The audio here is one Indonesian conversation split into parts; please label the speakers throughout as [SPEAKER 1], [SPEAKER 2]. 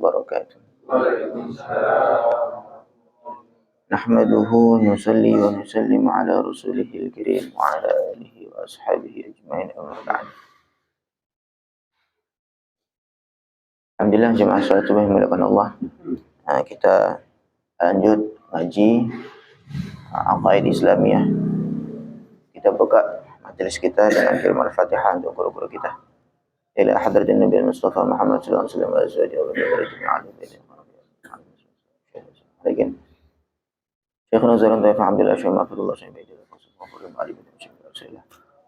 [SPEAKER 1] wabarakatuh. Nahmaduhu nusalli wa nusallim ala rasulihil kirim wa ala alihi wa ashabihi ajmain amma ba'd. Alhamdulillah jemaah salat subuh yang dimuliakan Allah. Kita lanjut ngaji aqaid Islamiyah. Kita buka majelis kita dengan kalimat Al-Fatihah untuk guru-guru kita. Ila hadratin Nabi Mustafa Muhammad sallallahu alaihi wasallam wa azwajihi wa dzurriyyatihi Alaikum. Syekhuna Zaran Taifah Alhamdulillah Syekh Ma'firullah Syekh Baitul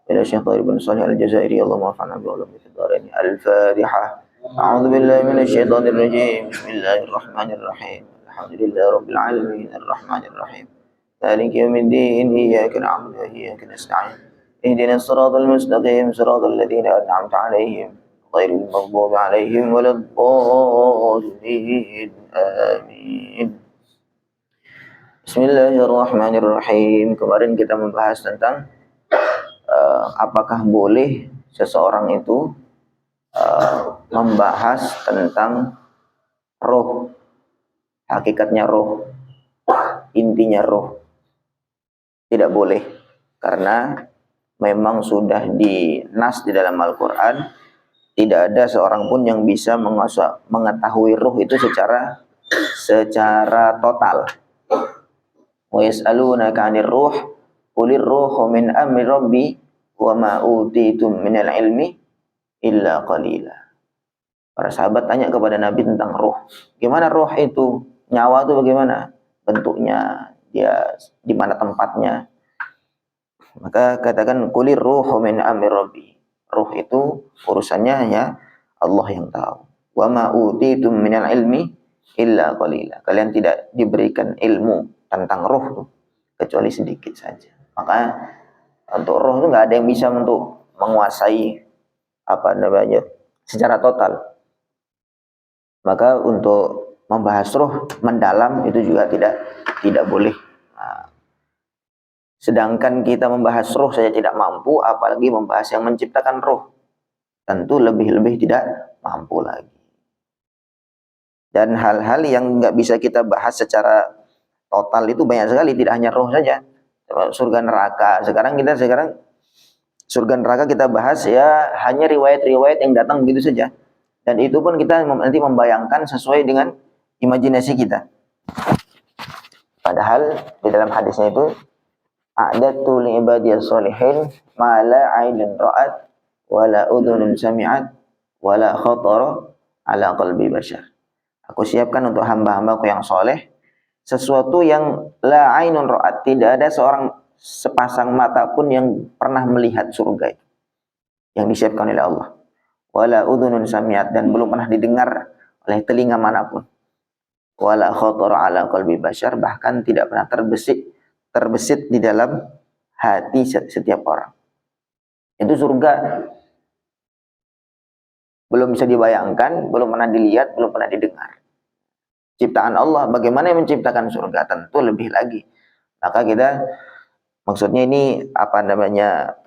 [SPEAKER 1] Ila Syekh Tahir bin Salih Al-Jazairi Allah ma'afana bi'ulam fid-dharain. Al-Fatihah. A'udzu billahi minasy syaithanir rajim. Bismillahirrahmanirrahim. Alhamdulillahi rabbil alamin arrahmanir rahim. Maliki yaumiddin. Iyyaka na'budu wa iyyaka nasta'in. Ihdinas siratal mustaqim siratal ladzina an'amta 'alaihim ghairil maghdubi 'alaihim waladdallin. Amin. Bismillahirrahmanirrahim. Kemarin kita membahas tentang apakah boleh seseorang itu membahas tentang roh, hakikatnya roh, intinya roh. Tidak boleh, karena memang sudah dinas di dalam Al-Quran, tidak ada seorang pun yang bisa mengetahui roh itu secara total. Wa yas'alunaka 'anir ruh qulir ruhu min amri rabbi wa ma utitum minal ilmi illa qalila. Para sahabat tanya kepada Nabi tentang roh. Gimana roh itu? Nyawa itu bagaimana bentuknya? Dia di mana tempatnya? Maka katakan qulir ruhu min amri rabbi. Roh itu urusannya hanya Allah yang tahu. Wa ma utitum minal ilmi illa qalila. Kalian tidak diberikan ilmu tentang roh itu kecuali sedikit saja. Maka untuk roh itu nggak ada yang bisa untuk menguasai secara total. Maka untuk membahas roh mendalam itu juga tidak boleh. Sedangkan kita membahas roh saja tidak mampu, apalagi membahas yang menciptakan roh, tentu lebih-lebih tidak mampu lagi. Dan hal-hal yang nggak bisa kita bahas secara total itu banyak sekali, tidak hanya roh saja. Surga neraka. Sekarang surga neraka kita bahas ya hanya riwayat-riwayat yang datang begitu saja. Dan itu pun kita nanti membayangkan sesuai dengan imajinasi kita. Padahal di dalam hadisnya itu a'datu li ibadiyas sholihin ma la 'ainun ra'at wa la udhunun sami'at wa la khatara 'ala qalbi bashar. Aku siapkan untuk hamba-hambaku yang soleh sesuatu yang la 'ainun ra'at, tidak ada sepasang mata pun yang pernah melihat surga itu yang disiapkan oleh Allah. Wala udhunun sami'at, dan belum pernah didengar oleh telinga manapun. Wala khatara 'ala qalbi bashar, bahkan tidak pernah terbesit di dalam hati setiap orang. Itu surga belum bisa dibayangkan, belum pernah dilihat, belum pernah didengar. Ciptaan Allah, bagaimana yang menciptakan surga? Tentu lebih lagi. Maka maksudnya ini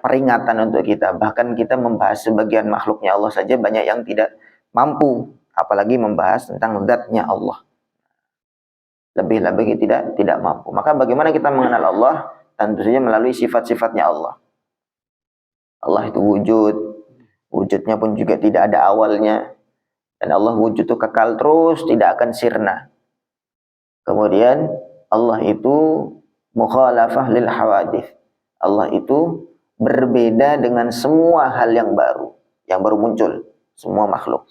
[SPEAKER 1] peringatan untuk kita. Bahkan kita membahas sebagian makhluknya Allah saja banyak yang tidak mampu, apalagi membahas tentang zatnya Allah. Lebih-lebih tidak mampu. Maka bagaimana kita mengenal Allah? Tentu saja melalui sifat-sifatnya Allah. Allah itu wujud. Wujudnya pun juga tidak ada awalnya. Dan Allah wujud itu kekal terus, tidak akan sirna. Kemudian Allah itu mukhalafah lil hawadith. Allah itu berbeda dengan semua hal yang baru muncul, semua makhluk.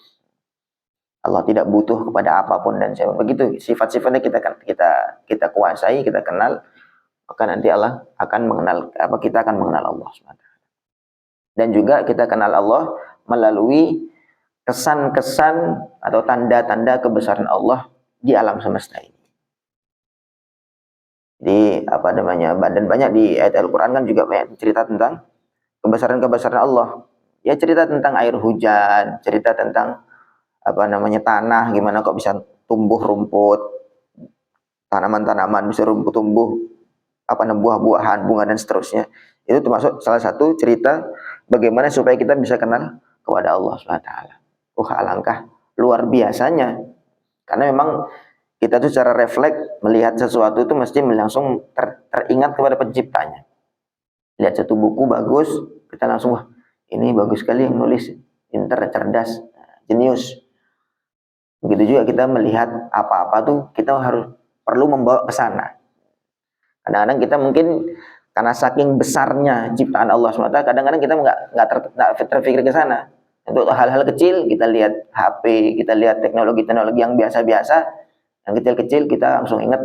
[SPEAKER 1] Allah tidak butuh kepada apapun dan siapa. Begitu sifat-sifatnya kita kuasai, kita kenal, maka nanti Allah akan kita akan mengenal Allah SWT. Dan juga kita kenal Allah melalui kesan-kesan atau tanda-tanda kebesaran Allah di alam semesta ini. Jadi dan banyak di ayat Al-Quran kan juga banyak cerita tentang kebesaran-kebesaran Allah. Ya, cerita tentang air hujan, cerita tentang tanah, gimana kok bisa tumbuh rumput, tanaman-tanaman bisa tumbuh buah-buahan, bunga dan seterusnya. Itu termasuk salah satu cerita bagaimana supaya kita bisa kenal kepada Allah SWT. Alangkah luar biasanya Karena memang kita tuh secara refleks melihat sesuatu itu mesti langsung teringat kepada penciptanya. Lihat satu buku bagus, kita langsung, wah ini bagus sekali yang nulis, pintar, cerdas, jenius. Begitu juga kita melihat apa-apa tuh kita perlu membawa ke sana. Kadang-kadang kita mungkin karena saking besarnya ciptaan Allah SWT, kadang-kadang kita nggak terpikir ke sana. Untuk hal-hal kecil kita lihat HP, kita lihat teknologi-teknologi yang biasa-biasa, yang kecil-kecil kita langsung ingat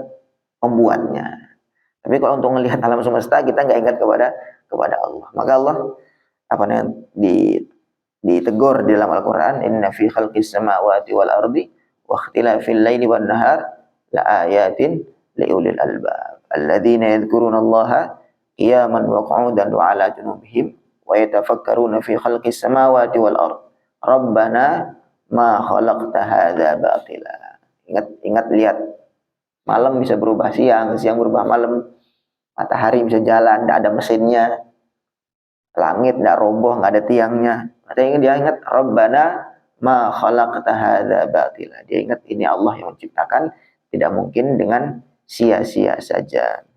[SPEAKER 1] pembuatnya. Tapi kalau untuk melihat alam semesta kita nggak ingat kepada Allah. Maka Allah ditegur di dalam Al-Quran, inna fi khalqis samawati wal ardi wa ikhtilafil laili wan nahar la ayatin liulil albab alladzina yadhkuruna Allaha qiyaman wa qu'udan wa 'ala junubihim wa yatafakkaruna fi khalqis samawati wal ard rabbana ma khalaqta hadza batila. Ingat lihat, malam bisa berubah siang, siang berubah malam, matahari bisa jalan, tidak ada mesinnya, langit tidak roboh, nggak ada tiangnya. Artinya dia ingat Rabbana ma khalaqta hadza batila. Dia ingat ini Allah yang menciptakan, tidak mungkin dengan sia-sia saja.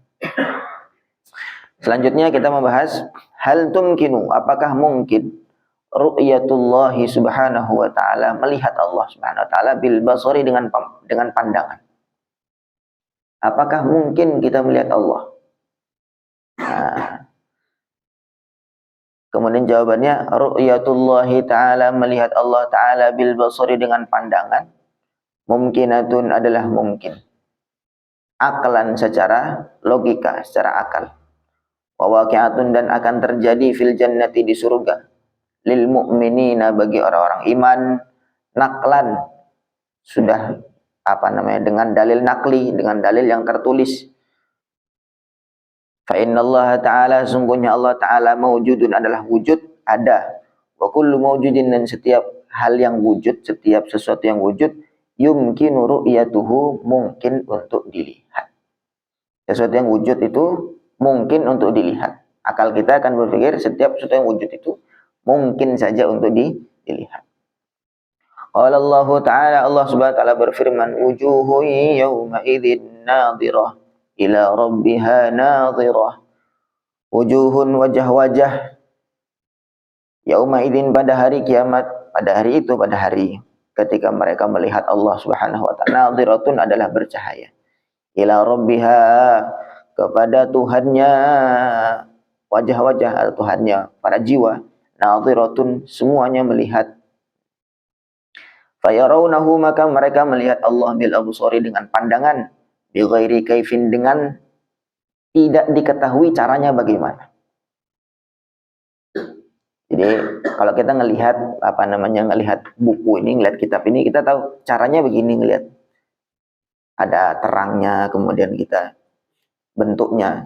[SPEAKER 1] Selanjutnya kita membahas hal tumkinu, apakah mungkin ru'yatullahi subhanahu wa ta'ala, melihat Allah subhanahu wa ta'ala bil basari dengan pandangan. Apakah mungkin kita melihat Allah? Nah, kemudian jawabannya ru'yatullahi ta'ala, melihat Allah ta'ala bil basari dengan pandangan, mungkinatun adalah mungkin, aklan secara logika, secara akal, wa waqi'atun dan akan terjadi fil jannati di surga, lil mu'minina bagi orang-orang iman, naklan sudah dengan dalil nakli, dengan dalil yang tertulis. Fa innallaha ta'ala, sungguhnya Allah ta'ala mawjudun adalah wujud, ada. Wa kullu mawjudin, dan setiap hal yang wujud, setiap sesuatu yang wujud, yumkinu ru'yatuhu, mungkin untuk dilihat. Sesuatu yang wujud itu mungkin untuk dilihat. Akal kita akan berpikir setiap sesuatu yang wujud itu mungkin saja untuk dilihat. Qala Allah Ta'ala, Allah Subhanahu wa ta'ala berfirman, wujuhun yawma idzin nadhirah ila rabbiha nadhirah. Wujuhun, wajah-wajah, yauma idzin pada hari kiamat, pada hari itu, pada hari ketika mereka melihat Allah Subhanahu wa ta'ala, nadhiratun adalah bercahaya, ila rabbiha kepada Tuhannya, wajah-wajah Tuhannya, para jiwa, nadhiratun semuanya melihat. Fayarawnahu, maka mereka melihat Allah bil absari dengan pandangan, bi ghairi kaifin, dengan tidak diketahui caranya bagaimana. Jadi kalau kita ngelihat buku ini, ngelihat kitab ini, kita tahu caranya begini, ngelihat ada terangnya, kemudian kita bentuknya.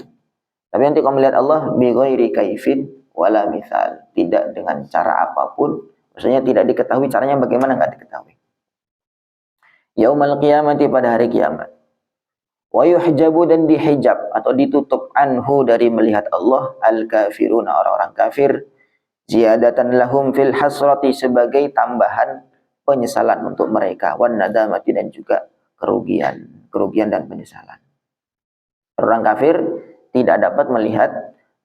[SPEAKER 1] Tapi nanti kalau melihat Allah bi ghairi kaifin wala misal, tidak dengan cara apapun, maksudnya tidak diketahui caranya bagaimana, enggak diketahui. Yaumal qiyamati, pada hari kiamat. Wa yuhjabu, dan dihijab atau ditutup, anhu dari melihat Allah, al-kafiruna orang-orang kafir, ziyadatan lahum fil hasrati sebagai tambahan penyesalan untuk mereka, wan nadamati dan juga kerugian dan penyesalan. Orang kafir tidak dapat melihat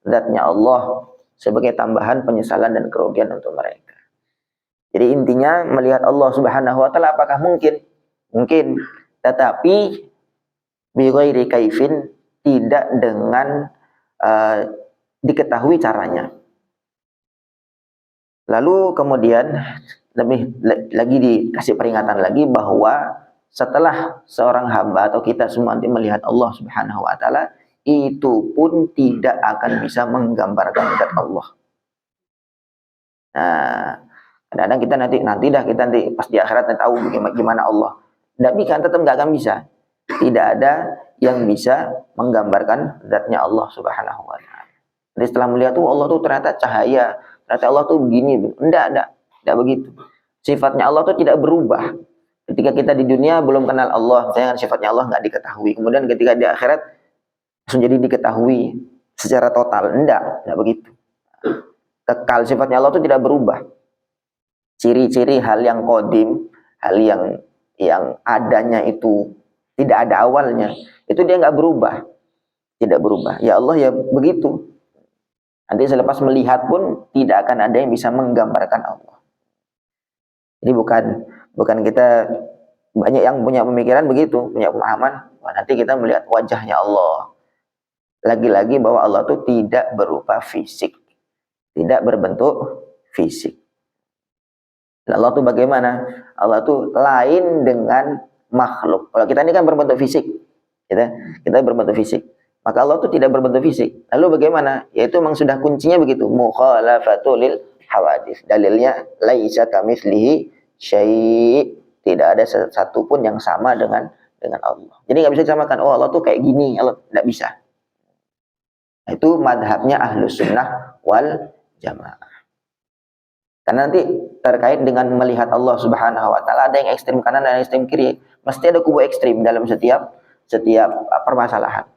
[SPEAKER 1] zatnya Allah sebagai tambahan penyesalan dan kerugian untuk mereka. Jadi intinya melihat Allah Subhanahu wa ta'ala apakah mungkin? Mungkin, tetapi bi ghairi kaifin, tidak dengan diketahui caranya. Lalu kemudian lebih lagi dikasih peringatan lagi bahwa setelah seorang hamba atau kita semua nanti melihat Allah Subhanahu wa ta'ala, itu pun tidak akan bisa menggambarkan zat Allah. Nah, kadang-kadang kita nanti pas di akhirat tahu bagaimana Allah. Tapi kan tetap nggak akan bisa. Tidak ada yang bisa menggambarkan zatnya Allah Subhanahu wa ta'ala. Jadi setelah melihat Allah tuh ternyata cahaya, ternyata Allah tuh begini, enggak begitu. Sifatnya Allah tuh tidak berubah. Ketika kita di dunia belum kenal Allah, misalnya sifatnya Allah nggak diketahui. Kemudian ketika di akhirat langsung jadi diketahui secara total, enggak begitu. Kekal, sifatnya Allah tuh tidak berubah. Ciri-ciri hal yang qadim, hal yang yang adanya itu tidak ada awalnya, itu dia nggak berubah, tidak berubah. Ya Allah ya begitu. Nanti selepas melihat pun tidak akan ada yang bisa menggambarkan Allah. Jadi bukan kita, banyak yang punya pemikiran begitu, punya pemahaman, wah, nanti kita melihat wajahnya Allah. Lagi-lagi bahwa Allah itu tidak berupa fisik, tidak berbentuk fisik. Dan Allah itu bagaimana? Allah itu lain dengan makhluk. Kalau kita ini kan berbentuk fisik, kita berbentuk fisik. Maka Allah itu tidak berbentuk fisik. Lalu bagaimana? Yaitu memang sudah kuncinya begitu. Mukhalafatul lil hawadits. Dalilnya laisa kamitslihi syai'. Tidak ada satu pun yang sama dengan Allah. Jadi nggak bisa disamakan. Oh Allah tuh kayak gini. Allah tidak bisa. Itu madhabnya Ahlus Sunnah wal Jamaah. Karena nanti terkait dengan melihat Allah Subhanahu wa taala, ada yang ekstrem kanan dan yang ekstrem kiri. Mesti ada kubu ekstrem dalam setiap permasalahan.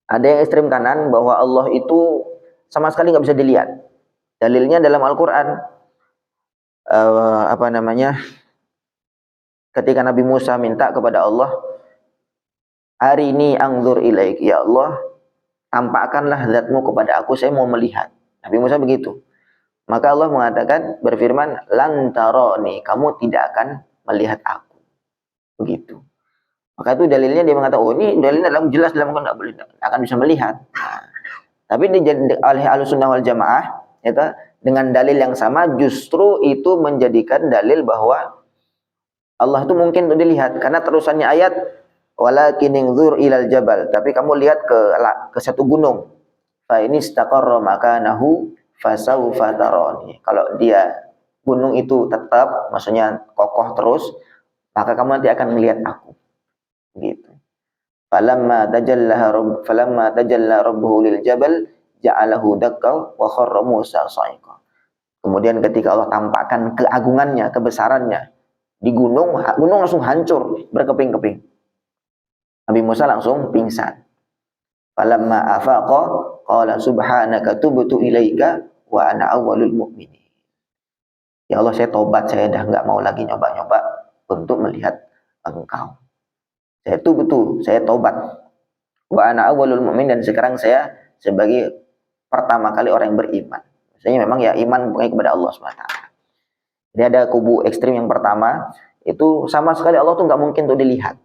[SPEAKER 1] Ada yang ekstrem kanan bahwa Allah itu sama sekali nggak bisa dilihat. Dalilnya dalam Al-Qur'an, ketika Nabi Musa minta kepada Allah, "Arini anzur ilaik," ya Allah, tampakkanlah zatmu kepada aku, saya mau melihat. Nabi Musa begitu. Maka Allah mengatakan, berfirman, "Lan tarani," kamu tidak akan melihat aku. Begitu. Maka itu dalilnya dia mengatakan, oh ini dalilnya dalam jelas dalam Al-Quran nggak boleh, akan bisa melihat. Nah, tapi oleh Ahlussunnah wal Jamaah, itu dengan dalil yang sama justru itu menjadikan dalil bahwa Allah itu mungkin untuk dilihat, karena terusannya ayat, walakin inzur ilal jabal, tapi kamu lihat ke satu gunung, fa ini istaqarra makanahu fasawfa tarani. Kalau dia gunung itu tetap, maksudnya kokoh terus, maka kamu nanti akan melihat aku. Gitu. Falamma tajalla rabbuhu lil jabal ja'alahu dakka wa kharra Musa sa'iqa. Kemudian ketika Allah tampakkan keagungannya, kebesarannya di gunung langsung hancur berkeping-keping. Nabi Musa langsung pingsan. Falamma afaqa qala subhanaka tubtu ilaika wa ana awwalul mu'minin. Ya Allah, saya tobat, saya dah enggak mau lagi nyoba-nyoba untuk melihat Engkau. Saya itu betul, saya tobat. Wa ana awwalul mu'min, dan sekarang saya sebagai pertama kali orang yang beriman. Maksudnya memang ya iman kepada Allah SWT. Jadi ada kubu ekstrim yang pertama, itu sama sekali Allah tuh nggak mungkin untuk dilihat.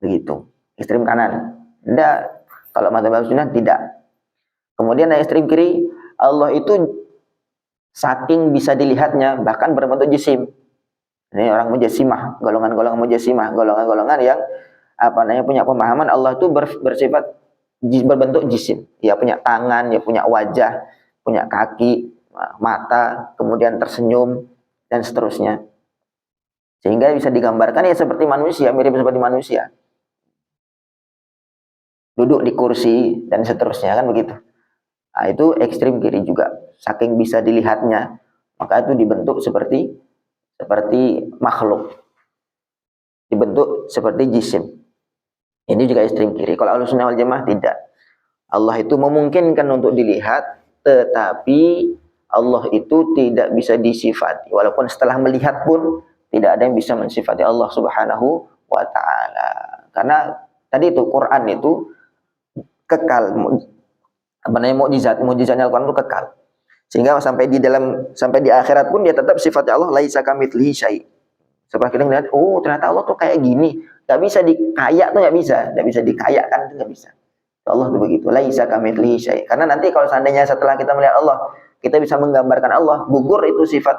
[SPEAKER 1] Begitu. Ekstrim kanan. Tidak. Kalau mazhab Sunnah tidak. Kemudian ada ekstrim kiri, Allah itu saking bisa dilihatnya bahkan berbentuk jisim. Ini orang mujassimah, golongan-golongan mujassimah, golongan-golongan yang punya pemahaman Allah itu bersifat berbentuk jisim. Ya punya tangan, ya punya wajah, punya kaki, mata, kemudian tersenyum dan seterusnya. Sehingga bisa digambarkan ya seperti manusia, mirip seperti manusia. Duduk di kursi dan seterusnya, kan begitu. Nah, itu ekstrim kiri juga. Saking bisa dilihatnya, maka itu dibentuk seperti makhluk. Dibentuk seperti jisim. Ini juga ekstrim kiri. Kalau Ahlussunnah wal Jamaah tidak. Allah itu memungkinkan untuk dilihat, tetapi Allah itu tidak bisa disifati. Walaupun setelah melihat pun tidak ada yang bisa mensifati Allah Subhanahu wa taala. Karena tadi itu Quran itu kekal. Mukjizatnya Al-Quran itu kekal. Sehingga sampai di akhirat pun dia tetap sifatnya Allah laisa kamitslihi syai'. Setelah kita melihat, oh ternyata Allah tuh kayak gini. Gak bisa dikayak tuh, gak bisa dikayakkan tuh, gak bisa. Allah tuh begitu, laisa kamitslihi syai'. Karena nanti kalau seandainya setelah kita melihat Allah, kita bisa menggambarkan Allah, gugur itu sifat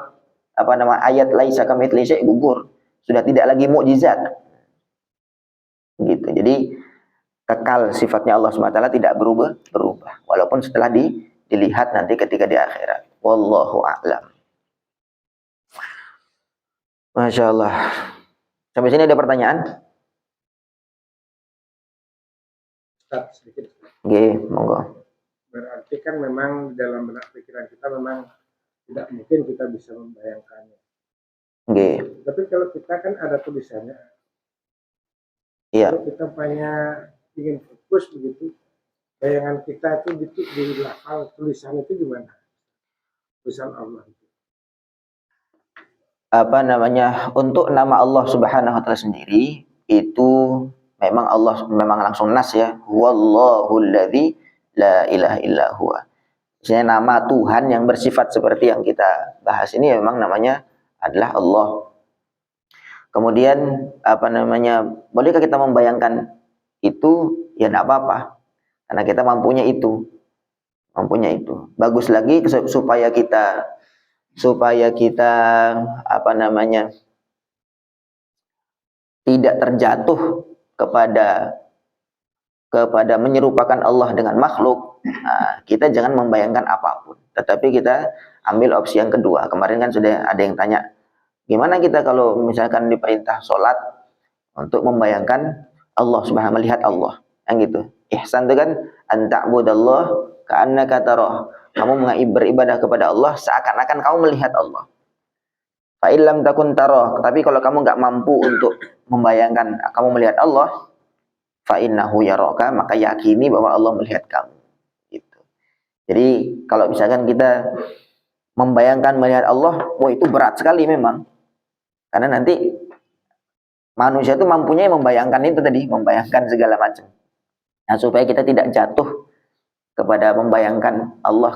[SPEAKER 1] ayat laisa kamitslihi syai', gugur. Sudah tidak lagi mukjizat. Gitu. Jadi kekal sifatnya Allah SWT, tidak berubah. Walaupun setelah dilihat nanti ketika di akhirat. Wallahu a'lam. Masya Allah. Sampai sini ada pertanyaan?
[SPEAKER 2] Ustaz, sedikit.
[SPEAKER 1] Oke, monggo.
[SPEAKER 2] Berarti kan memang dalam benak pikiran kita memang tidak mungkin kita bisa membayangkannya.
[SPEAKER 1] Oke.
[SPEAKER 2] Tapi kalau kita kan ada tulisannya.
[SPEAKER 1] Iya.
[SPEAKER 2] Kalau kita ingin fokus begitu, bayangan kita itu di lafal tulisan itu gimana? Tulisan Allah itu.
[SPEAKER 1] untuk nama Allah Subhanahu wa taala sendiri itu memang Allah memang langsung nas ya, wallahul ladzi la ilaha illa huwa. Maksudnya nama Tuhan yang bersifat seperti yang kita bahas ini memang namanya adalah Allah. Kemudian bolehkah kita membayangkan itu? Ya tidak apa-apa, karena kita mampunya itu. Bagus lagi supaya kita tidak terjatuh kepada menyerupakan Allah dengan makhluk. Nah, kita jangan membayangkan apapun, tetapi kita ambil opsi yang kedua. Kemarin kan sudah ada yang tanya, gimana kita kalau misalkan diperintah sholat untuk membayangkan Allah Subhanahu, melihat Allah, yang gitu. Ihsan itu kan anta'budallah ka'annaka tarah. Kamu beribadah kepada Allah seakan-akan kamu melihat Allah. Fa illam takun tarah, tapi kalau kamu nggak mampu untuk membayangkan kamu melihat Allah, fa innahu yaraka, maka yakini bahwa Allah melihat kamu. Gitu. Jadi kalau misalkan kita membayangkan melihat Allah, itu berat sekali memang. Karena nanti manusia itu mampunya membayangkan itu tadi, membayangkan segala macam. Nah, supaya kita tidak jatuh kepada membayangkan Allah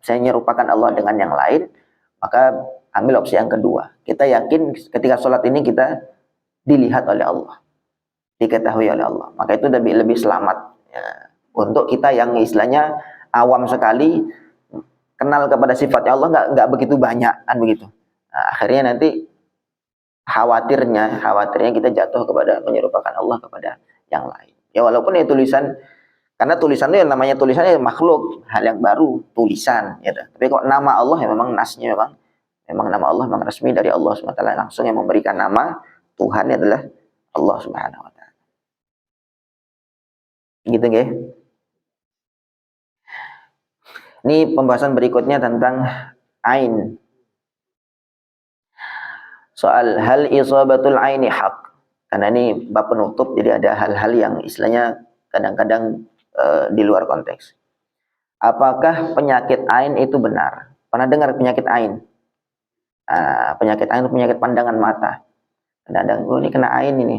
[SPEAKER 1] saya menyerupakan Allah dengan yang lain, maka ambil opsi yang kedua. Kita yakin ketika sholat ini kita dilihat oleh Allah, diketahui oleh Allah. Maka itu lebih selamat ya. Untuk kita yang istilahnya awam sekali, kenal kepada sifatnya Allah nggak begitu banyak kan begitu. Nah, akhirnya nanti khawatirnya kita jatuh kepada menyerupakan Allah kepada yang lain. Ya walaupun ya tulisan, karena tulisan itu yang namanya tulisannya makhluk, hal yang baru, tulisan gitu. Tapi kok nama Allah ya memang nasnya memang nama Allah memang resmi dari Allah SWT, langsung yang memberikan nama Tuhan adalah Allah Subhanahu wa taala. Gitu nggih. Ini pembahasan berikutnya tentang ain. Soal hal isabatul aini haq. Karena ini bab penutup, jadi ada hal-hal yang istilahnya kadang-kadang di luar konteks. Apakah penyakit ain itu benar? Pernah dengar penyakit ain? Penyakit ain itu penyakit pandangan mata. Kadang-kadang, ini kena ain ini.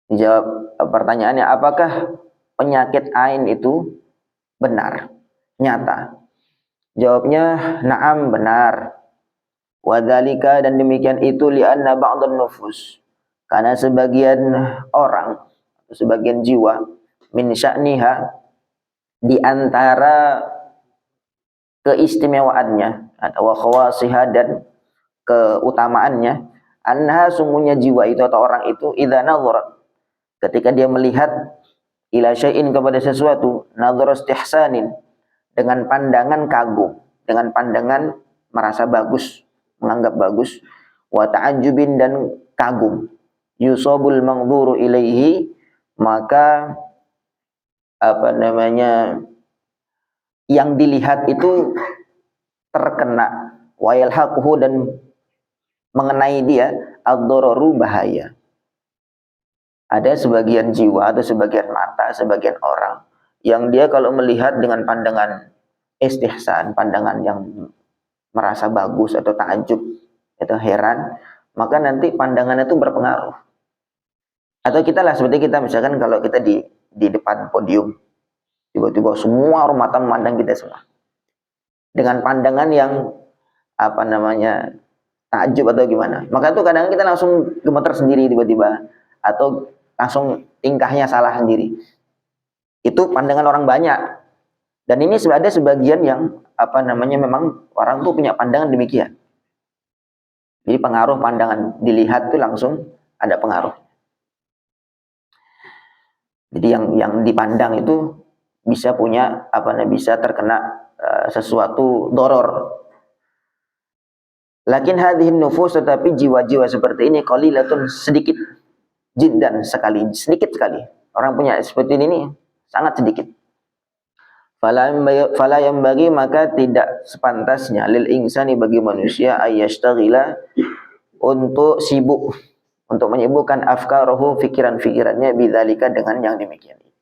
[SPEAKER 1] Dijawab pertanyaannya, apakah penyakit ain itu benar, nyata? Jawabnya, na'am, benar. Wadzalika, dan demikian itu li'anna ba'dhan nufus. Karena sebagian orang, sebagian jiwa, min sya'niha, di antara keistimewaannya atau khawasiha dan keutamaannya, anha, sungguhnya jiwa itu atau orang itu, idza nadhara, ketika dia melihat ila syai'in, kepada sesuatu, nadhara istihsanin, dengan pandangan kagum, dengan pandangan merasa bagus, menganggap bagus, wa ta'ajjubin, dan kagum, yusabul mangdhuru ilaihi, maka yang dilihat itu terkena, wa yalhaquhu, dan mengenai dia ad-dararu, bahaya. Ada sebagian jiwa atau sebagian mata, sebagian orang yang dia kalau melihat dengan pandangan istihsan, pandangan yang merasa bagus atau takjub atau heran, maka nanti pandangannya itu berpengaruh. Atau kita lah, seperti kita misalkan kalau kita di depan podium, tiba-tiba semua orang mata memandang kita semua dengan pandangan yang takjub atau gimana, maka itu kadang kita langsung gemeter sendiri tiba-tiba, atau langsung tingkahnya salah sendiri. Itu pandangan orang banyak. Dan ini ada sebagian yang memang orang tuh punya pandangan demikian. Jadi pengaruh pandangan dilihat itu langsung ada pengaruh. Jadi yang dipandang itu bisa punya bisa terkena sesuatu doror. Lakin hadhihi nufus, tetapi jiwa-jiwa seperti ini qalilatun, sedikit, jiddan, sedikit sekali. Orang punya seperti ini sangat sedikit. Fala yang bagi, maka tidak sepantasnya lil insani, bagi manusia, ayyashtaghila, untuk sibuk, untuk menyibukkan afkarohu, fikiran-fikirannya, bidzalika, dengan yang demikian itu.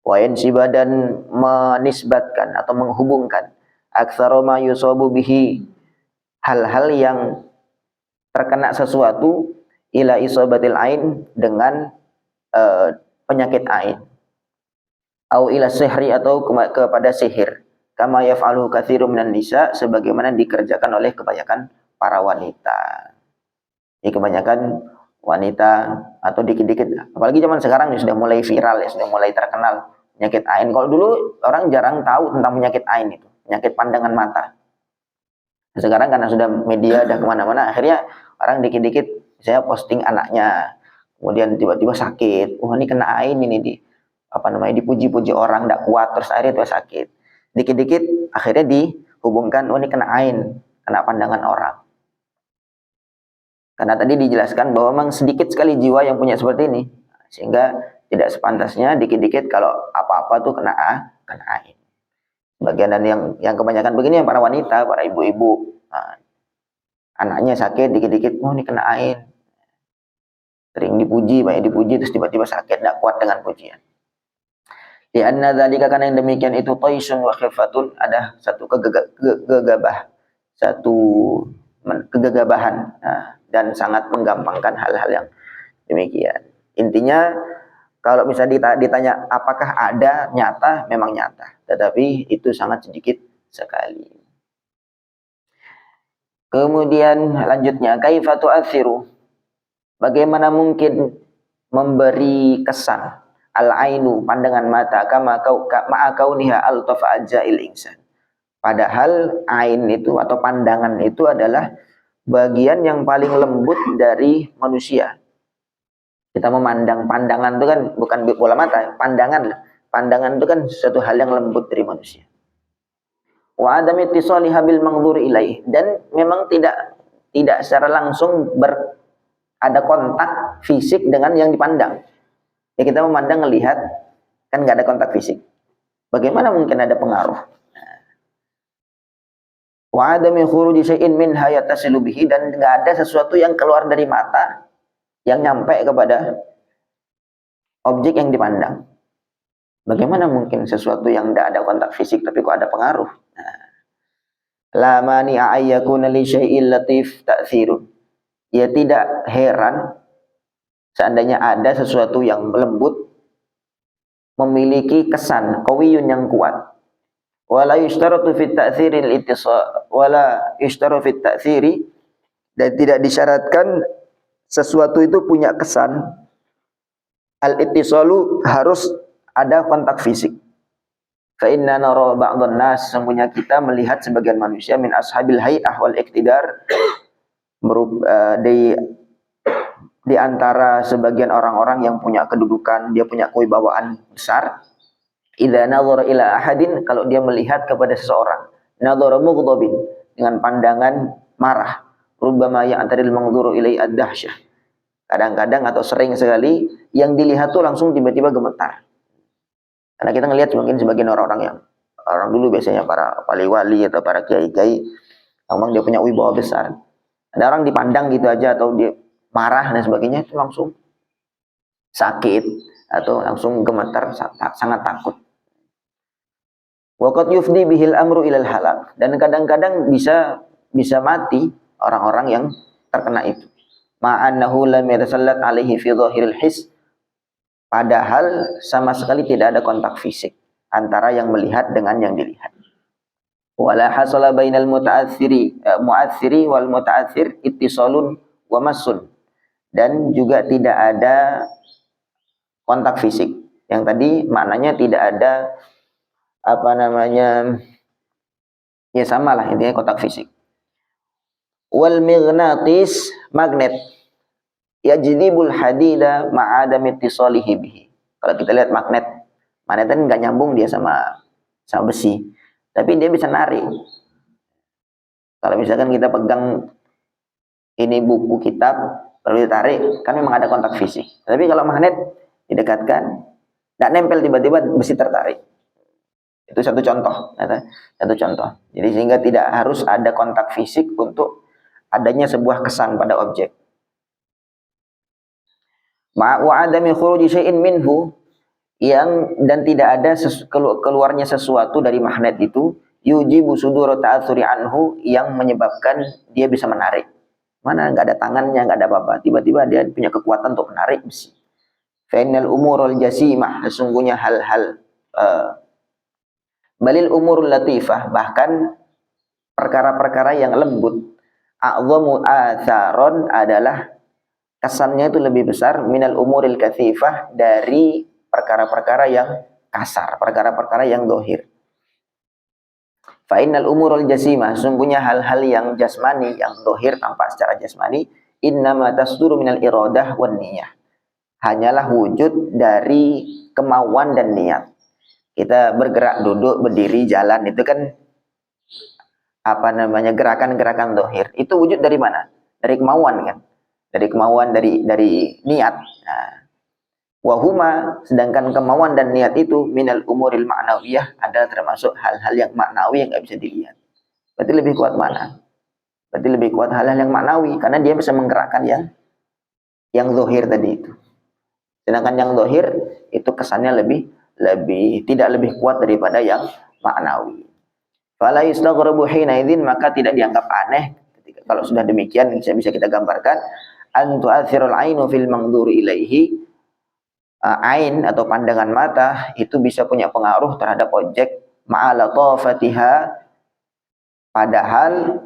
[SPEAKER 1] Wa yansiba, dan menisbatkan atau menghubungkan, aktsara ma yusabu bihi, hal-hal yang terkena sesuatu ila isobatil ain dengan penyakit ain, au ila sihri atau kepada sihir, kama yaf'alu katsirun minan nisa, sebagaimana dikerjakan oleh kebanyakan para wanita. Ini kebanyakan wanita atau dikit-dikit, apalagi zaman sekarang ini sudah mulai viral ya, sudah mulai terkenal penyakit ain. Kalau dulu orang jarang tahu tentang penyakit ain itu, penyakit pandangan mata. Sekarang karena sudah media udah kemana-mana, akhirnya orang dikit-dikit saya posting anaknya, kemudian tiba-tiba sakit, wah ini kena ain ini, dipuji-puji orang, tidak kuat, terus akhirnya dia sakit. Dikit-dikit akhirnya dihubungkan, oh ini kena ain, kena pandangan orang. Karena tadi dijelaskan bahwa memang sedikit sekali jiwa yang punya seperti ini, sehingga tidak sepantasnya dikit-dikit kalau apa-apa tuh kena ain. Bagian yang kebanyakan begini yang para wanita, para ibu-ibu, anaknya sakit dikit-dikit, oh ini kena ain, sering dipuji, banyak dipuji, terus tiba-tiba sakit, tidak kuat dengan pujian. Di anna dzalika, karena yang demikian itu taisun wa khifatun, ada satu kegagabahan dan sangat menggampangkan hal-hal yang demikian. Intinya kalau misalnya ditanya apakah ada, nyata, memang nyata, tetapi itu sangat sedikit sekali. Kemudian lanjutnya, kaifa tu'athiru, bagaimana mungkin memberi kesan al-ainu, pandangan mata, kama kauniha altafa ajzail insan, padahal ain itu atau pandangan itu adalah bagian yang paling lembut dari manusia. Kita memandang, pandangan itu kan bukan bola mata, pandangan. Pandangan itu kan suatu hal yang lembut dari manusia. Wa adam ittisaliha bil manzuri ilaih, dan memang tidak secara langsung ada kontak fisik dengan yang dipandang. Ya kita memandang, melihat, kan nggak ada kontak fisik. Bagaimana mungkin ada pengaruh? Wa adami khuruji syai'in minha yattasilu bihi, dan nggak ada sesuatu yang keluar dari mata yang nyampe kepada objek yang dipandang. Bagaimana mungkin sesuatu yang tidak ada kontak fisik tapi kok ada pengaruh? La mani'a ayyakuna li syai'il latif ta'thirun. Ya tidak heran seandainya ada sesuatu yang lembut memiliki kesan qawiyun yang kuat. Wala yushtaratu fit ta'thiril ittisal, wala yushtaratu fit ta'thiri, dan tidak disyaratkan sesuatu itu punya kesan al-ittisalu, harus ada kontak fisik. Fa inna nara ba'dhan nas, sesungguhnya kita melihat sebagian manusia, min ashabil hay'ah wal iqtidar, di antara sebagian orang-orang yang punya kedudukan, dia punya kewibawaan besar. Idza nadhara ila ahadin, kalau dia melihat kepada seseorang, nadhara mughdabin, dengan pandangan marah, rubbama ya'taril manzuru ilai ad-dahsyah, kadang-kadang atau sering sekali yang dilihat tuh langsung tiba-tiba gemetar. Karena kita ngelihat mungkin sebagian orang-orang dulu biasanya para wali-wali atau para kiai-kiai, memang dia punya wibawa besar. Ada orang dipandang gitu aja atau dia marah dan sebagainya, itu langsung sakit atau langsung gemetar, sangat takut. Waqad yufdi bihil amru ilal halak, dan kadang-kadang bisa mati orang-orang yang terkena itu. Ma'annahu lam yatasallat alaihi fi dhahiril his, padahal sama sekali tidak ada kontak fisik antara yang melihat dengan yang dilihat. Wala hasala bainal mu'athiri wal muta'athir ittisalun wa massun, dan juga tidak ada kontak fisik. Yang tadi maknanya tidak ada ya samalah intinya kontak fisik. Wal maghnatis, magnet, yajlibul hadida ma'adami ittisalihi bihi. Kalau kita lihat magnet kan nggak nyambung dia sama besi, tapi dia bisa narik. Kalau misalkan kita pegang ini buku kitab, lalu ditarik, kan memang ada kontak fisik. Tapi kalau magnet didekatkan, nggak nempel, tiba-tiba besi tertarik. Itu satu contoh. Jadi sehingga tidak harus ada kontak fisik untuk adanya sebuah kesan pada objek. Wa adami khuruji syai'in minhu, dan tidak ada keluarnya sesuatu dari magnet itu yujibu sudur ta'atsuri anhu, yang menyebabkan dia bisa menarik. Mana nggak ada tangannya, nggak ada apa-apa, tiba-tiba dia punya kekuatan untuk menarik besi. Fainal umurul jasimah, sesungguhnya hal-hal balil umurul latifah, bahkan perkara-perkara yang lembut, a'zamu atharon, adalah kesannya itu lebih besar, minal umuril kathifah, dari perkara-perkara yang kasar, perkara-perkara yang dohir. Fa'innal umurul jasimah, sesungguhnya hal-hal yang jasmani, yang dohir, tampak secara jasmani, innama tasduru minal iradah wan niyah, hanyalah wujud dari kemauan dan niat. Kita bergerak, duduk, berdiri, jalan, itu kan apa namanya, gerakan-gerakan dohir. Itu wujud dari mana? Dari kemauan kan? Dari kemauan, dari niat. Nah, wahuma, sedangkan kemauan dan niat itu minal umuril ma'nawiyah, adalah termasuk hal-hal yang maknawi yang nggak bisa dilihat. Berarti lebih kuat mana? Berarti lebih kuat hal-hal yang maknawi, karena dia bisa menggerakkan yang zahir tadi itu. Sedangkan yang zahir itu kesannya lebih tidak lebih kuat daripada yang maknawi. Fala yustaghrabu hina idzin, maka tidak dianggap aneh ketika, kalau sudah demikian bisa kita gambarkan, an tu'athirul ainu fil manzuri ilaihi, ain atau pandangan mata itu bisa punya pengaruh terhadap objek, ma'alatafatiha, padahal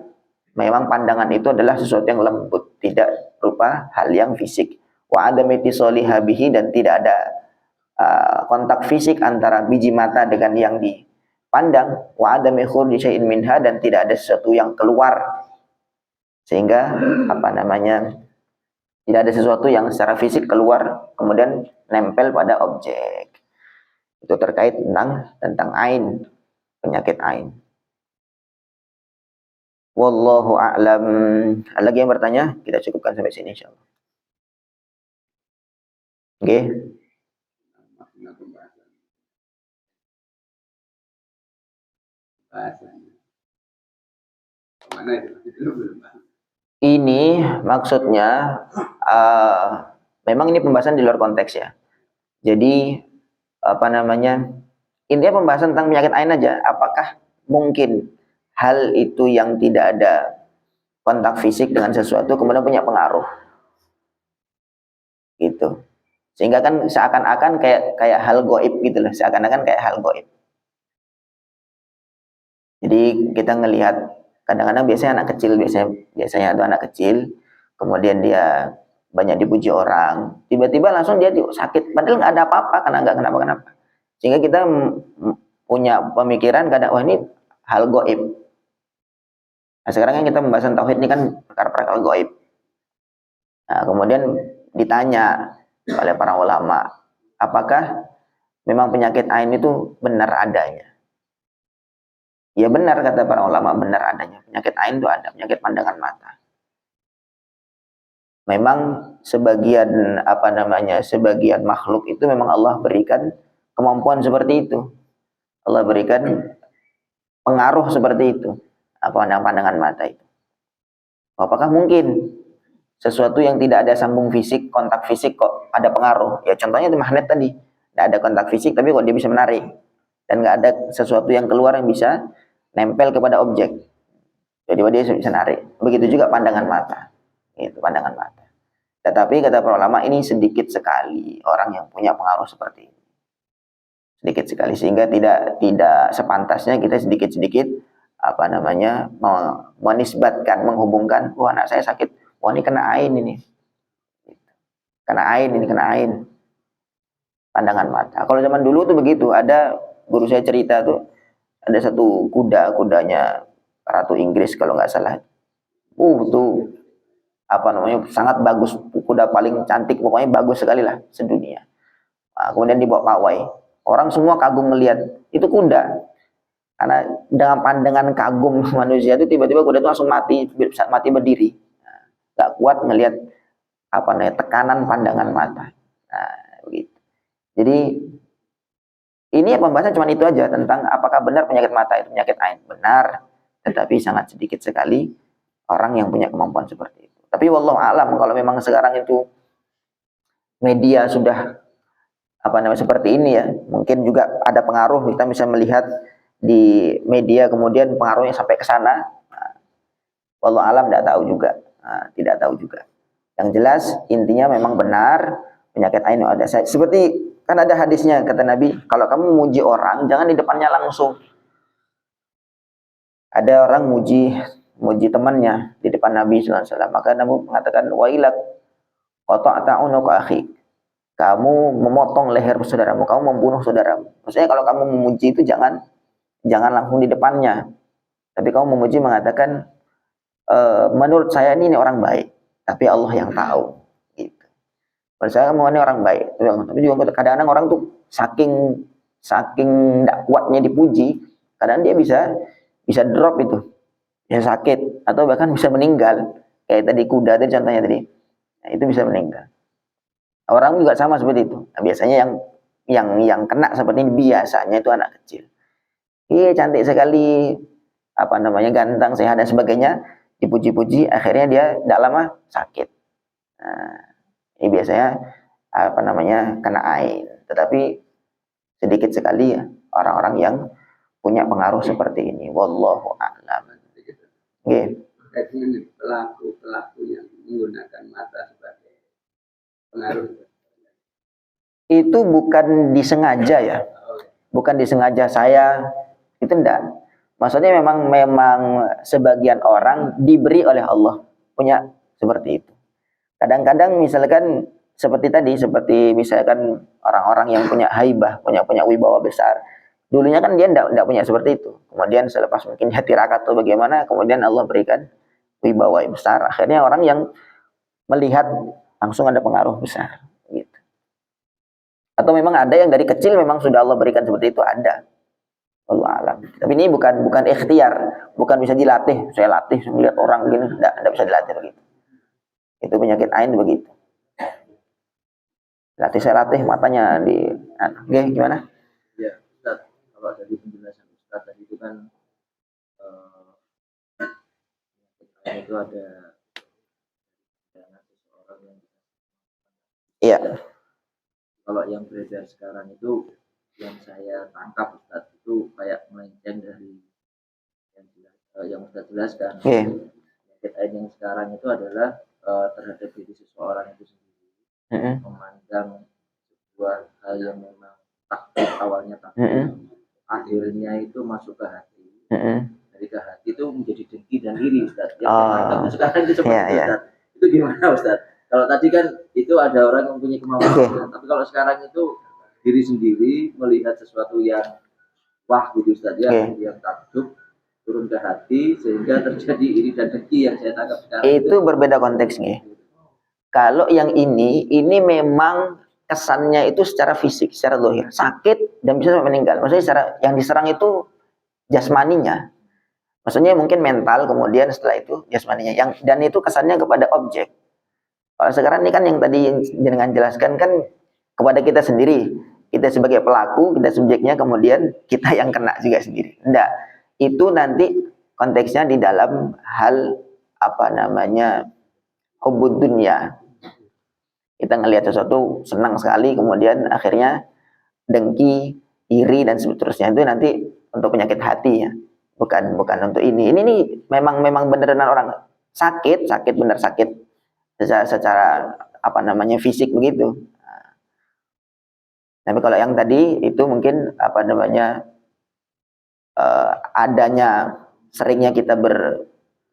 [SPEAKER 1] memang pandangan itu adalah sesuatu yang lembut, tidak berupa hal yang fisik. Wa adami tisaliha bihi, dan tidak ada kontak fisik antara biji mata dengan yang dipandang. Wa adami khurji syai'in minha, dan tidak ada sesuatu yang keluar, sehingga apa namanya, tidak ada sesuatu yang secara fisik keluar kemudian nempel pada objek. Itu terkait tentang ain, penyakit ain. Wallahu a'lam. Ada lagi yang bertanya? Kita cukupkan sampai sini insyaallah. Oke. Ini maksudnya memang ini pembahasan di luar konteks ya. Jadi apa namanya, intinya pembahasan tentang penyakit ain aja. Apakah mungkin hal itu yang tidak ada kontak fisik dengan sesuatu kemudian punya pengaruh gitu, sehingga kan seakan-akan kayak hal goib gitu loh, seakan-akan kayak hal goib. Jadi kita ngelihat kadang-kadang biasanya anak kecil, biasanya ada anak kecil, kemudian dia banyak dipuji orang, tiba-tiba langsung dia sakit, padahal nggak ada apa-apa, karena nggak kenapa-kenapa. Sehingga kita punya pemikiran kadang, wah ini hal goib. Nah sekarang kan kita pembahasan tauhid ini kan perkara-perkara goib. Nah kemudian ditanya oleh para ulama, apakah memang penyakit ain itu benar adanya? Ya benar, kata para ulama, benar adanya. Penyakit ain itu ada, penyakit pandangan mata. Memang sebagian sebagian makhluk itu memang Allah berikan kemampuan seperti itu. Allah berikan pengaruh seperti itu, pandangan mata itu. Apakah mungkin sesuatu yang tidak ada sambung fisik, kontak fisik kok ada pengaruh? Ya contohnya itu magnet tadi, tidak ada kontak fisik tapi kok dia bisa menarik, dan nggak ada sesuatu yang keluar yang bisa nempel kepada objek, jadi dia bisa narik. Begitu juga pandangan mata, itu pandangan mata. Tetapi kata para ulama, ini sedikit sekali orang yang punya pengaruh seperti ini, sedikit sekali, sehingga tidak sepantasnya kita sedikit-sedikit menisbatkan, menghubungkan, wah anak saya sakit, wah ini kena ain ini, kena ain pandangan mata. Kalau zaman dulu tuh begitu, ada guru saya cerita tuh, ada satu kudanya Ratu Inggris kalau nggak salah, tuh sangat bagus, kuda paling cantik, pokoknya bagus sekali lah sedunia. Nah, kemudian dibawa pawai, orang semua kagum melihat itu kuda, karena dengan pandangan kagum manusia itu tiba-tiba kuda itu langsung mati berdiri, nggak kuat melihat tekanan pandangan mata. Nah, begitu. Jadi ini pembahasan cuma itu aja, tentang apakah benar penyakit mata itu penyakit ain. Benar, tetapi sangat sedikit sekali orang yang punya kemampuan seperti itu. Tapi wallahu alam, kalau memang sekarang itu media sudah seperti ini ya, mungkin juga ada pengaruh, kita bisa melihat di media kemudian pengaruhnya sampai ke sana. Nah, wallahu alam tidak tahu juga. Nah, tidak tahu juga. Yang jelas intinya memang benar penyakit ain ada. Seperti kan ada hadisnya kata Nabi, kalau kamu memuji orang jangan di depannya langsung. Ada orang muji temannya di depan Nabi sallallahu alaihi wasallam. Maka Nabi mengatakan wailak qata'ta unuqa akhik. Kamu memotong leher saudaramu, kamu membunuh saudaramu. Maksudnya kalau kamu memuji itu jangan langsung di depannya. Tapi kamu memuji mengatakan menurut saya ini orang baik, tapi Allah yang tahu. Gitu. Menurut saya kamu ini orang baik. Tapi juga kadang-kadang orang tuh saking tidak kuatnya dipuji, kadang dia bisa drop itu, bisa sakit atau bahkan bisa meninggal. Kayak tadi kuda tadi contohnya tadi, nah, itu bisa meninggal. Orang juga sama seperti itu. Nah, biasanya yang kena seperti ini biasanya itu anak kecil. Iya cantik sekali, apa namanya ganteng, sehat dan sebagainya, dipuji-puji, akhirnya dia tidak lama sakit. Nah, ini biasanya apa namanya kena ain. Tetapi sedikit sekali ya orang-orang yang punya pengaruh seperti ini. Wallahu a'lam. Nggih.
[SPEAKER 3] Pelaku yang menggunakan mata sebagai pengaruh.
[SPEAKER 1] Itu bukan disengaja ya. Bukan disengaja saya, itu enggak. Maksudnya memang sebagian orang diberi oleh Allah punya seperti itu. Kadang-kadang misalkan seperti misalkan orang-orang yang punya haibah, punya wibawa besar. Dulunya kan dia enggak punya seperti itu. Kemudian selepas mungkin dia tirakat atau bagaimana, kemudian Allah berikan wibawa yang besar. Akhirnya orang yang melihat langsung ada pengaruh besar gitu. Atau memang ada yang dari kecil memang sudah Allah berikan seperti itu, ada. Allah alam. Tapi ini bukan ikhtiar, bukan bisa dilatih. Saya latih melihat orang gini, enggak bisa dilatih begitu. Itu penyakit ain begitu. Saya latih matanya di gimana?
[SPEAKER 3] Ya, Ustaz, kalau dari penjelasan Ustaz tadi itu kan itu ada seseorang yang
[SPEAKER 1] Iya.
[SPEAKER 3] Kalau yang beredar sekarang itu yang saya tangkap Ustaz itu kayak melenceng dari yang Ustaz jelaskan. Penyakit ain yang sekarang itu adalah terhadap diri seseorang itu sendiri, memandang sebuah hal yang memang takut, awalnya takut, akhirnya itu masuk ke hati, dari ke hati itu menjadi dengki dan iri Ustaz. Yang sekarang itu seperti itu Ustaz. Itu gimana Ustaz? Kalau tadi kan itu ada orang yang mempunyai kemampuan, tapi kalau sekarang itu diri sendiri melihat sesuatu yang wah gitu Ustaz ya, yang takjub turun ke hati sehingga terjadi iri dan dengki yang saya tangkap sekarang.
[SPEAKER 1] Itu berbeda konteksnya. Kalau yang ini memang kesannya itu secara fisik, secara zahir, sakit dan bisa meninggal. Maksudnya secara yang diserang itu jasmaninya. Maksudnya mungkin mental, kemudian setelah itu jasmaninya. Dan itu kesannya kepada objek. Kalau sekarang ini kan yang tadi dengan jelaskan kan kepada kita sendiri. Kita sebagai pelaku, kita subjeknya, kemudian kita yang kena juga sendiri. Enggak. Itu nanti konteksnya di dalam hal apa namanya hubud dunia. Kita ngelihat sesuatu senang sekali, kemudian akhirnya dengki, iri dan seterusnya. Itu nanti untuk penyakit hati ya. Bukan untuk ini. Ini nih memang beneran orang sakit bener sakit secara apa namanya fisik begitu. Tapi kalau yang tadi itu mungkin apa namanya adanya seringnya kita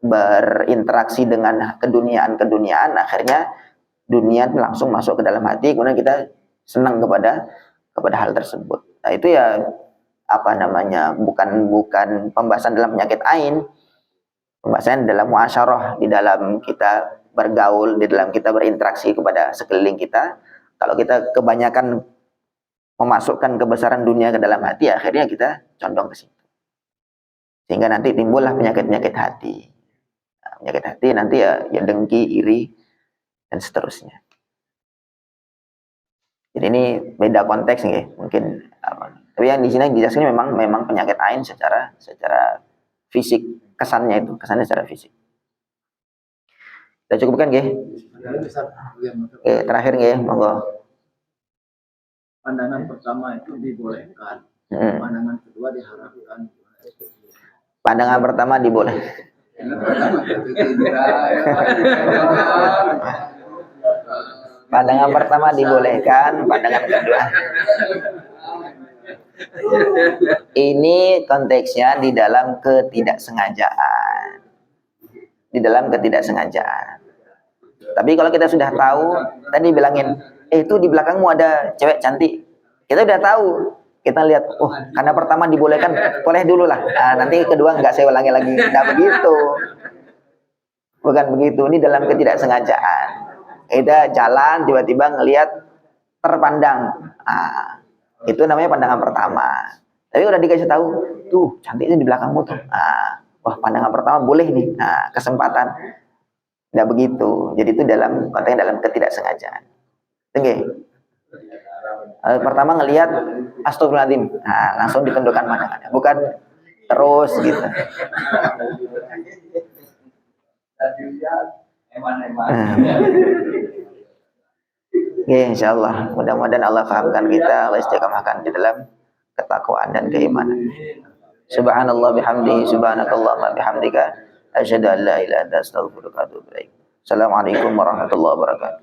[SPEAKER 1] berinteraksi dengan keduniaan, akhirnya dunia langsung masuk ke dalam hati, kemudian kita senang kepada hal tersebut. Nah itu ya apa namanya bukan pembahasan dalam penyakit ain, pembahasan dalam muasyarah, di dalam kita bergaul, di dalam kita berinteraksi kepada sekeliling kita. Kalau kita kebanyakan memasukkan kebesaran dunia ke dalam hati, akhirnya kita condong ke situ. Sehingga nanti timbullah penyakit-penyakit hati. Nah, penyakit hati nanti ya dengki, iri, dan seterusnya. Jadi ini beda konteks nih, mungkin. Tapi yang di sini dijelaskan memang penyakit ain secara fisik, kesannya secara fisik. Kita cukupkan nggih? Terakhir nggih, monggo.
[SPEAKER 3] Pandangan pertama itu dibolehkan Pandangan kedua diharapkan.
[SPEAKER 1] Pandangan pertama diboleh. Pandangan pertama dibolehkan, pandangan kedua. Ini konteksnya di dalam ketidaksengajaan. Di dalam ketidaksengajaan. Tapi kalau kita sudah tahu, tadi bilangin, itu di belakangmu ada cewek cantik. Kita udah tahu. Kita lihat, oh, karena pertama dibolehkan, boleh dulu lah. Nah, nanti kedua nggak saya ulangi lagi. Nggak begitu. Bukan begitu. Ini dalam ketidaksengajaan. Kita jalan, tiba-tiba ngelihat terpandang. Nah, itu namanya pandangan pertama. Tapi udah dikasih tahu, tuh cantiknya di belakangmu tuh. Nah, wah, pandangan pertama boleh nih. Nah, kesempatan. Nggak begitu. Jadi itu dalam konteksnya dalam ketidaksengajaan. Oke. Pertama ngelihat astagfirullahaladzim, nah, langsung ditundukkan pandangannya, bukan terus gitu. Oke, insyaallah mudah-mudahan Allah fahamkan kita, Allah istiqamahkan di dalam ketakwaan dan keimanan. Subhanallah bihamdihi, subhanakallahumma bihamdika, asyhadu an la ilaha illa anta, astaghfiruka wa atubu ilaik. Assalamualaikum warahmatullahi wabarakatuh.